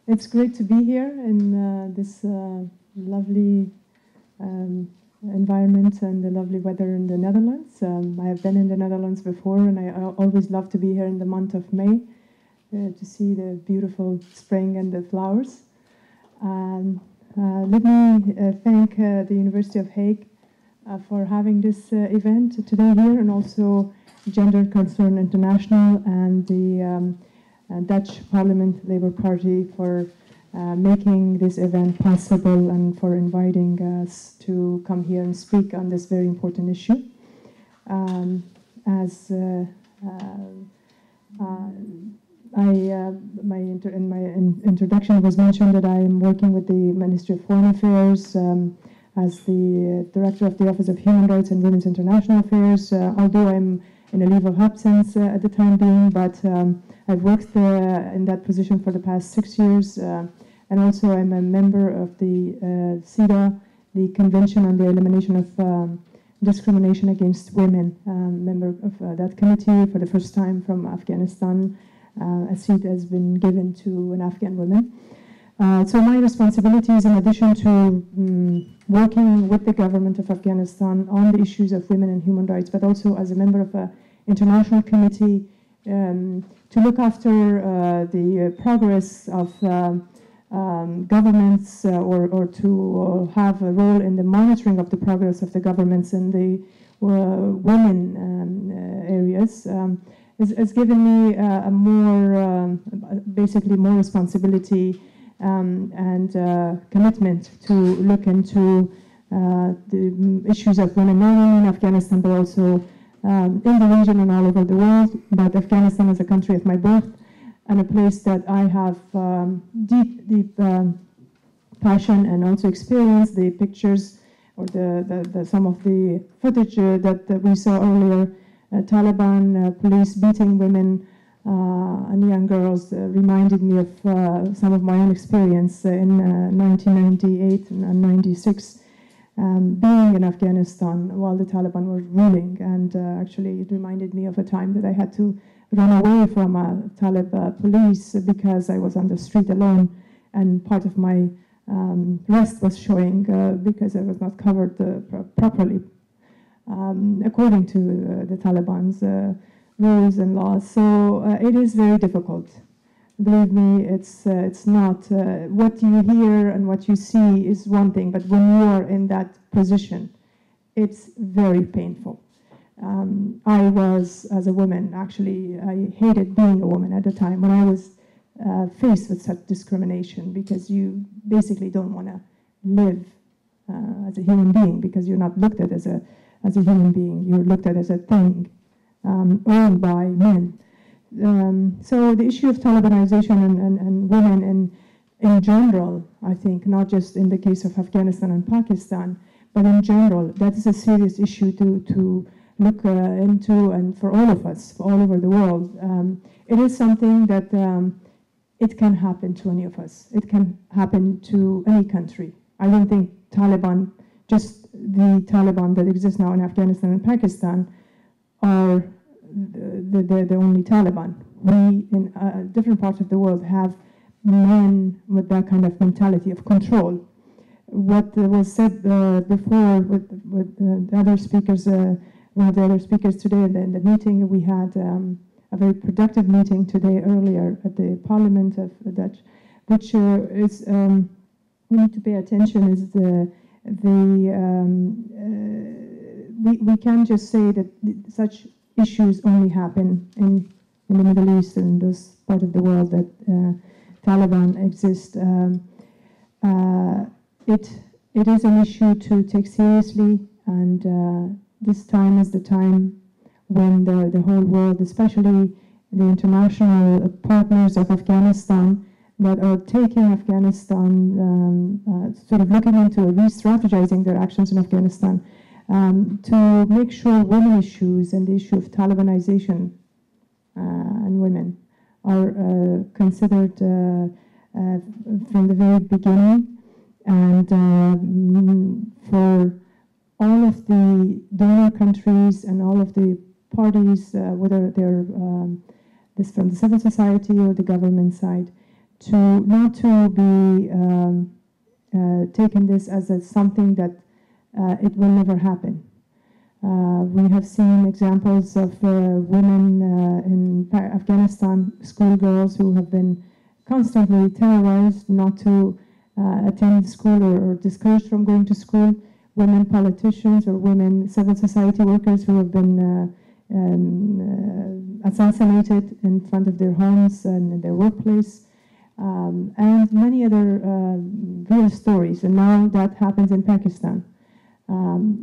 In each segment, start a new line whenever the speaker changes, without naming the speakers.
It's great to be here in this lovely environment and the lovely weather in the Netherlands. I have been in the Netherlands before, and I always love to be here in the month of May to see the beautiful spring and the flowers. Let me thank the University of Hague for having this event today here, and also Gender Concern International and the Dutch Parliament Labour Party for making this event possible and for inviting us to come here and speak on this very important issue. In my introduction was mentioned that I am working with the Ministry of Foreign Affairs as the Director of the Office of Human Rights and Women's International Affairs, although I'm in a leave of absence at the time being, but I've worked in that position for the past 6 years, and also I'm a member of the CEDAW, the Convention on the Elimination of Discrimination Against Women, member of that committee for the first time from Afghanistan. A seat has been given to an Afghan woman. So my responsibilities, in addition to working with the government of Afghanistan on the issues of women and human rights, but also as a member of an international committee to look after the progress of governments or to have a role in the monitoring of the progress of the governments in the women areas, has given me a more, basically more responsibility and commitment to look into the issues of women, not only in Afghanistan, but also in the region and all over the world. But Afghanistan is a country of my birth and a place that I have deep passion and also experience. The pictures or some of the footage that we saw earlier, Taliban police beating women and young girls reminded me of some of my own experience in 1998 and 96, being in Afghanistan while the Taliban were ruling. And actually it reminded me of a time that I had to run away from Taliban police because I was on the street alone, and part of my wrist was showing because I was not covered properly according to the Taliban's rules and laws. So it is very difficult. Believe me, it's not what you hear and what you see is one thing, but when you are in that position, it's very painful. I was, as a woman, actually, I hated being a woman at the time when I was faced with such discrimination, because you basically don't want to live as a human being, because you're not looked at as a human being. You're looked at as a thing owned by men. So the issue of Talibanization and women in general, I think, not just in the case of Afghanistan and Pakistan, but in general, that is a serious issue to look into, and for all of us, for all over the world. It is something that it can happen to any of us. It can happen to any country. I don't think Taliban, just the Taliban that exists now in Afghanistan and Pakistan, are the only Taliban. We, in different parts of the world, have men with that kind of mentality of control. What was said before with the other speakers, one of the other speakers today in the meeting, we had a very productive meeting today earlier at the Parliament of the Dutch, which is, we need to pay attention, is we can't just say that such issues only happen in the Middle East and this part of the world that Taliban exists. It is an issue to take seriously, and this time is the time when the whole world, especially the international partners of Afghanistan that are taking Afghanistan, sort of looking into re-strategizing their actions in Afghanistan, to make sure women issues and the issue of Talibanization and women are considered from the very beginning, and for all of the donor countries and all of the parties, whether they're this from the civil society or the government side, not to be taken this as something that it will never happen. We have seen examples of women in Afghanistan, schoolgirls who have been constantly terrorized not to attend school or discouraged from going to school, women politicians or women civil society workers who have been assassinated in front of their homes and in their workplace, and many other real stories. And now that happens in Pakistan.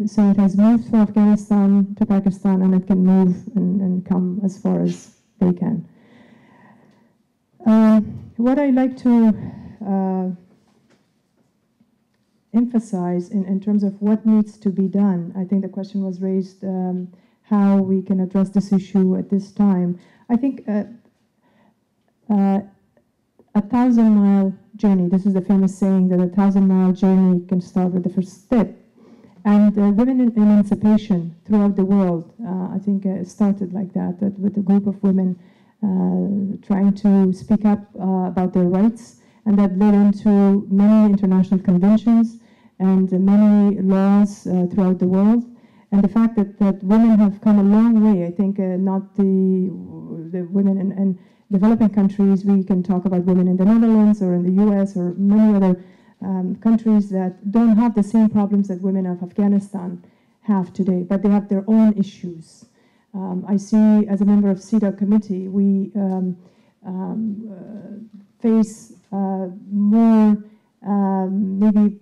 So it has moved from Afghanistan to Pakistan, and it can move and come as far as they can. What I like to emphasize in terms of what needs to be done, I think the question was raised, how we can address this issue at this time. I think a 1,000-mile journey, this is the famous saying that a 1,000-mile journey can start with the first step. And women in emancipation throughout the world, I think it started like that with a group of women trying to speak up about their rights, and that led into many international conventions and many laws throughout the world. And the fact that women have come a long way, I think not the women in developing countries, we can talk about women in the Netherlands or in the US or many other countries that don't have the same problems that women of Afghanistan have today, but they have their own issues. I see, as a member of CEDAW committee, we face more maybe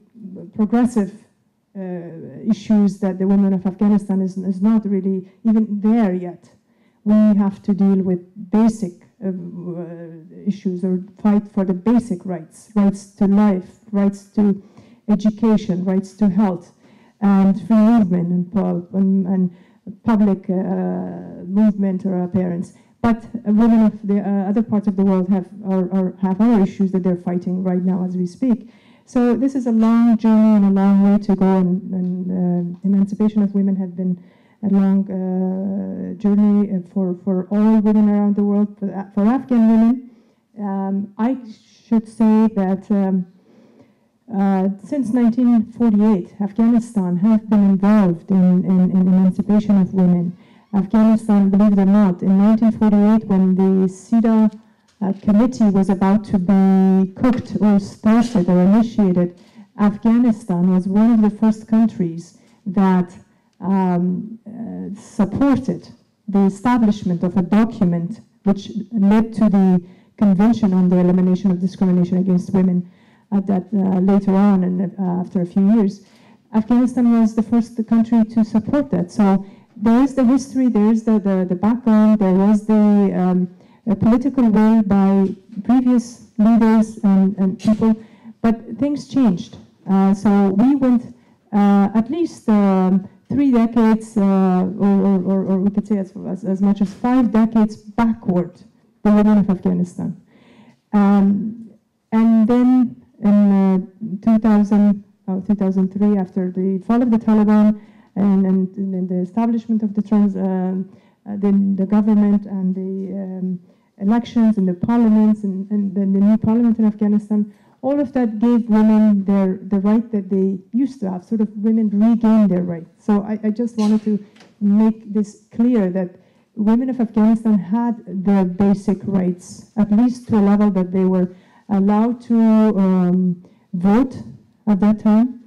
progressive issues that the women of Afghanistan is not really even there yet. We have to deal with basic issues or fight for the basic rights, rights to life, rights to education, rights to health, and free movement and public movement or appearance. But women of the other parts of the world have other issues that they're fighting right now as we speak. So this is a long journey and a long way to go, and emancipation of women has been a long journey for all women around the world. For Afghan women, I should say that since 1948, Afghanistan has been involved in emancipation of women. Afghanistan, believe it or not, in 1948, when the CEDAW committee was about to be cooked or started or initiated, Afghanistan was one of the first countries that supported the establishment of a document which led to the Convention on the Elimination of Discrimination Against Women that later on and after a few years. Afghanistan was the first country to support that. So there is the history, there is the background, there was the political will by previous leaders and people, but things changed. So we went at least 3 decades, or we could say as much as 5 decades backward, the women of Afghanistan. And then in 2003, after the fall of the Taliban and the establishment of the government and the elections and the parliaments and then the new parliament in Afghanistan, all of that gave women the right that they used to have, sort of women regained their right. So I just wanted to make this clear that women of Afghanistan had their basic rights, at least to a level that they were allowed to vote at that time,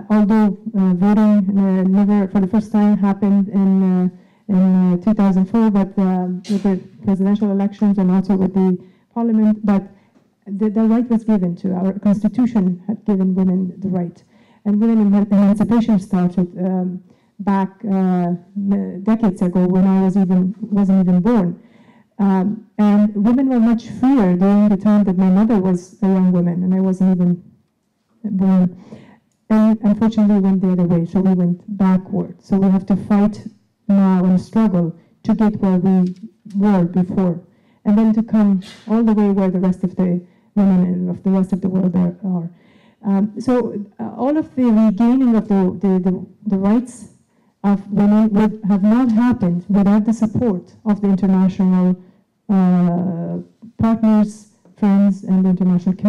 although voting never for the first time happened in 2004, but with the presidential elections and also with the parliament, but the right was given to our constitution had given women the right, and women emancipation started back decades ago when I wasn't even born, and women were much freer during the time that my mother was a young woman and I wasn't even born, and unfortunately we went the other way, so we went backward. So we have to fight now and struggle to get where we were before, and then to come all the way where the rest of the women of the rest of the world are. So all of the regaining of the rights of women would have not happened without the support of the international partners friends and the international community.